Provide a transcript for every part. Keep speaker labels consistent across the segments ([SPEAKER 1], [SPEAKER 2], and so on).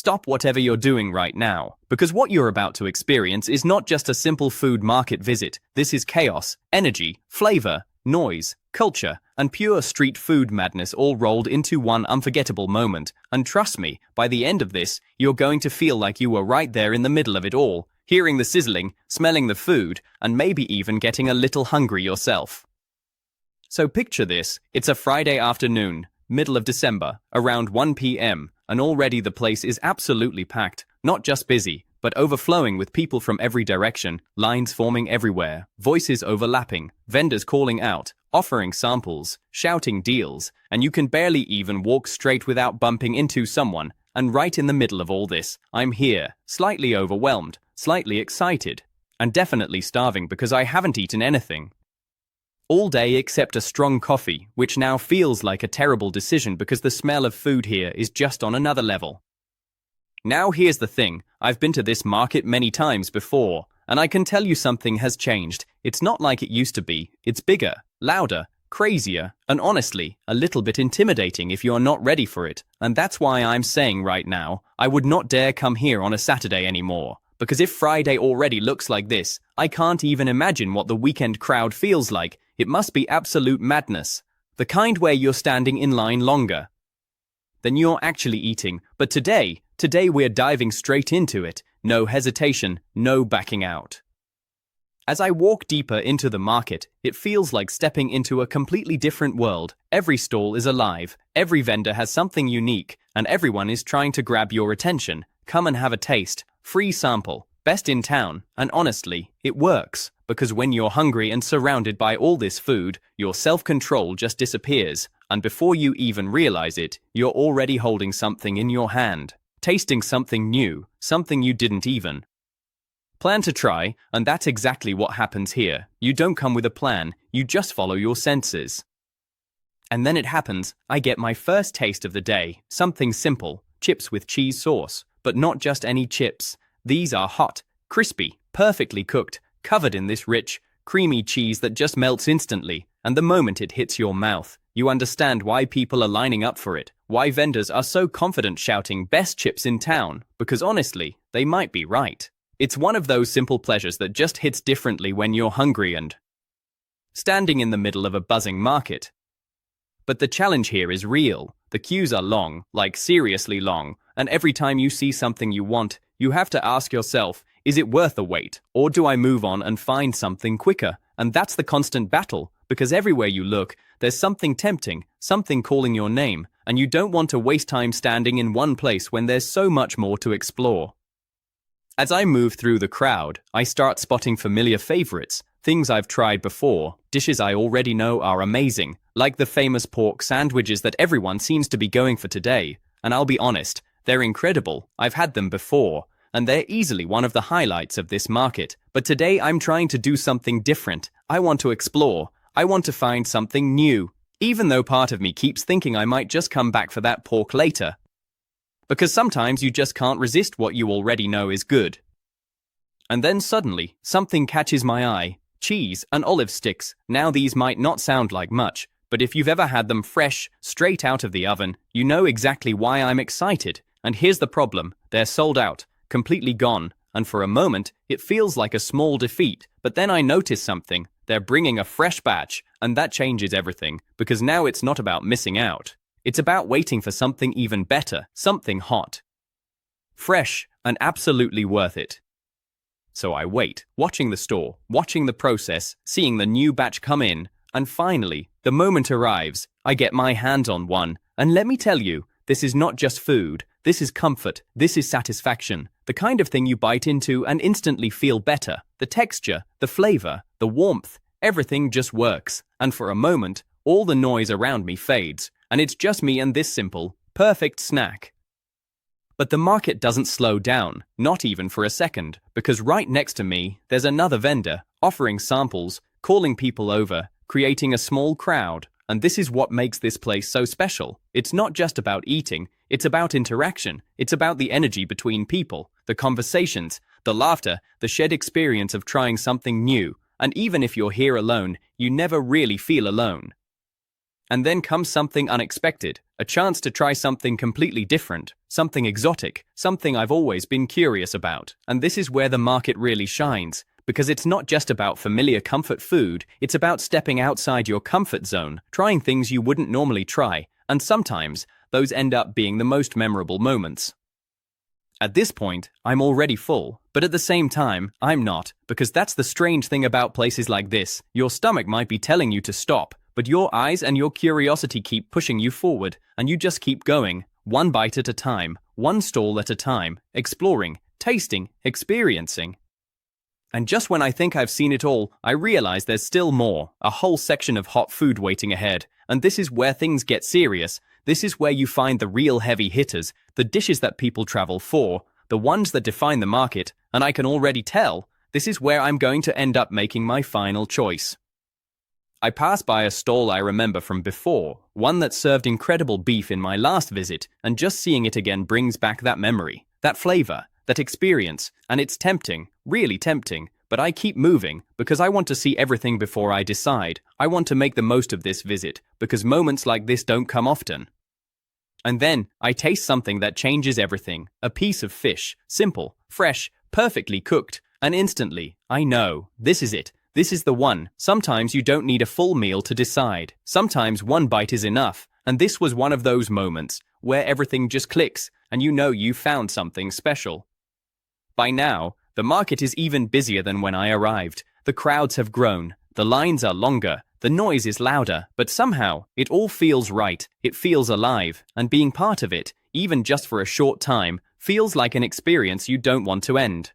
[SPEAKER 1] stop whatever you're doing right now, because what you're about to experience is not just a simple food market visit. This is chaos, energy, flavor, noise, culture, and pure street food madness all rolled into one unforgettable moment. And trust me, by the end of this, you're going to feel like you were right there in the middle of it all, hearing the sizzling, smelling the food, and maybe even getting a little hungry yourself. So picture this, it's a Friday afternoon, middle of December, around 1 p.m., and already the place is absolutely packed, not just busy, but overflowing with people from every direction, lines forming everywhere, voices overlapping, vendors calling out, offering samples, shouting deals, and you can barely even walk straight without bumping into someone. And right in the middle of all this, I'm here, slightly overwhelmed, slightly excited, and definitely starving because I haven't eaten anything all day except a strong coffee, which now feels like a terrible decision because the smell of food here is just on another level. Now here's the thing, I've been to this market many times before, and I can tell you something has changed. It's not like it used to be. It's bigger, louder, crazier, and honestly, a little bit intimidating if you're not ready for it. And that's why I'm saying right now, I would not dare come here on a Saturday anymore. Because if Friday already looks like this, I can't even imagine what the weekend crowd feels like. It must be absolute madness. The kind where you're standing in line longer than you're actually eating. But today we're diving straight into it. No hesitation, no backing out. As I walk deeper into the market, it feels like stepping into a completely different world. Every stall is alive, every vendor has something unique, and everyone is trying to grab your attention. Come and have a taste. Free sample, best in town, and honestly, it works, because when you're hungry and surrounded by all this food, your self-control just disappears, and before you even realize it, you're already holding something in your hand, tasting something new, something you didn't even plan to try, and that's exactly what happens here. You don't come with a plan, you just follow your senses. And then it happens, I get my first taste of the day, something simple, chips with cheese sauce. But not just any chips. These are hot, crispy, perfectly cooked, covered in this rich, creamy cheese that just melts instantly, and the moment it hits your mouth, you understand why people are lining up for it, why vendors are so confident shouting best chips in town, because honestly, they might be right. It's one of those simple pleasures that just hits differently when you're hungry and standing in the middle of a buzzing market. But the challenge here is real. The queues are long, like seriously long, and every time you see something you want, you have to ask yourself, is it worth the wait, or do I move on and find something quicker? And that's the constant battle, because everywhere you look, there's something tempting, something calling your name, and you don't want to waste time standing in one place when there's so much more to explore. As I move through the crowd, I start spotting familiar favorites, things I've tried before, dishes I already know are amazing, like the famous pork sandwiches that everyone seems to be going for today. And I'll be honest, they're incredible. I've had them before, and they're easily one of the highlights of this market. But today I'm trying to do something different. I want to explore. I want to find something new, even though part of me keeps thinking I might just come back for that pork later. Because sometimes you just can't resist what you already know is good. And then suddenly, something catches my eye. Cheese and olive sticks. Now these might not sound like much, but if you've ever had them fresh, straight out of the oven, you know exactly why I'm excited. And here's the problem, they're sold out, completely gone, and for a moment, it feels like a small defeat. But then I notice something, they're bringing a fresh batch, and that changes everything, because now it's not about missing out. It's about waiting for something even better, something hot, fresh, and absolutely worth it. So I wait, watching the store, watching the process, seeing the new batch come in, and finally, the moment arrives, I get my hands on one, and let me tell you, this is not just food, this is comfort, this is satisfaction, the kind of thing you bite into and instantly feel better. The texture, the flavor, the warmth, everything just works, and for a moment, all the noise around me fades, and it's just me and this simple, perfect snack. But the market doesn't slow down, not even for a second, because right next to me, there's another vendor, offering samples, calling people over, creating a small crowd, and this is what makes this place so special. It's not just about eating, it's about interaction, it's about the energy between people, the conversations, the laughter, the shared experience of trying something new, and even if you're here alone, you never really feel alone. And then comes something unexpected, a chance to try something completely different, something exotic, something I've always been curious about. And this is where the market really shines, because it's not just about familiar comfort food, it's about stepping outside your comfort zone, trying things you wouldn't normally try, and sometimes those end up being the most memorable moments. At this point, I'm already full, but at the same time, I'm not, because that's the strange thing about places like this. Your stomach might be telling you to stop, but your eyes and your curiosity keep pushing you forward, and you just keep going, one bite at a time, one stall at a time, exploring, tasting, experiencing. And just when I think I've seen it all, I realize there's still more, a whole section of hot food waiting ahead. And this is where things get serious. This is where you find the real heavy hitters, the dishes that people travel for, the ones that define the market, and I can already tell, this is where I'm going to end up making my final choice. I passed by a stall I remember from before, one that served incredible beef in my last visit, and just seeing it again brings back that memory, that flavor, that experience, and it's tempting, really tempting, but I keep moving because I want to see everything before I decide. I want to make the most of this visit because moments like this don't come often. And then I taste something that changes everything, a piece of fish, simple, fresh, perfectly cooked, and instantly, I know, this is it. This is the one. Sometimes you don't need a full meal to decide. Sometimes one bite is enough, and this was one of those moments where everything just clicks and you know you found something special. By now, the market is even busier than when I arrived. The crowds have grown, the lines are longer, the noise is louder, but somehow, it all feels right, it feels alive, and being part of it, even just for a short time, feels like an experience you don't want to end.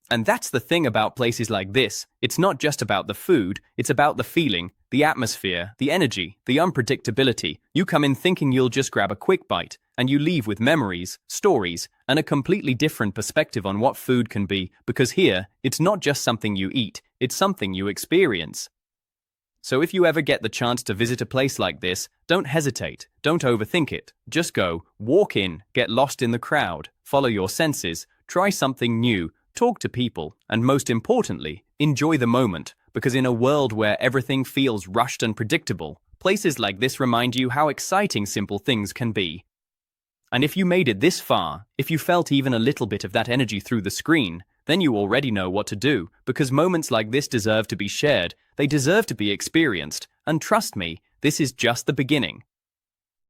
[SPEAKER 1] And that's the thing about places like this, it's not just about the food, it's about the feeling, the atmosphere, the energy, the unpredictability. You come in thinking you'll just grab a quick bite, and you leave with memories, stories, and a completely different perspective on what food can be, because here, it's not just something you eat, it's something you experience. So if you ever get the chance to visit a place like this, don't hesitate, don't overthink it, just go, walk in, get lost in the crowd, follow your senses, try something new, talk to people, and most importantly, enjoy the moment, because in a world where everything feels rushed and predictable, places like this remind you how exciting simple things can be. And if you made it this far, if you felt even a little bit of that energy through the screen, then you already know what to do, because moments like this deserve to be shared, they deserve to be experienced, and trust me, this is just the beginning.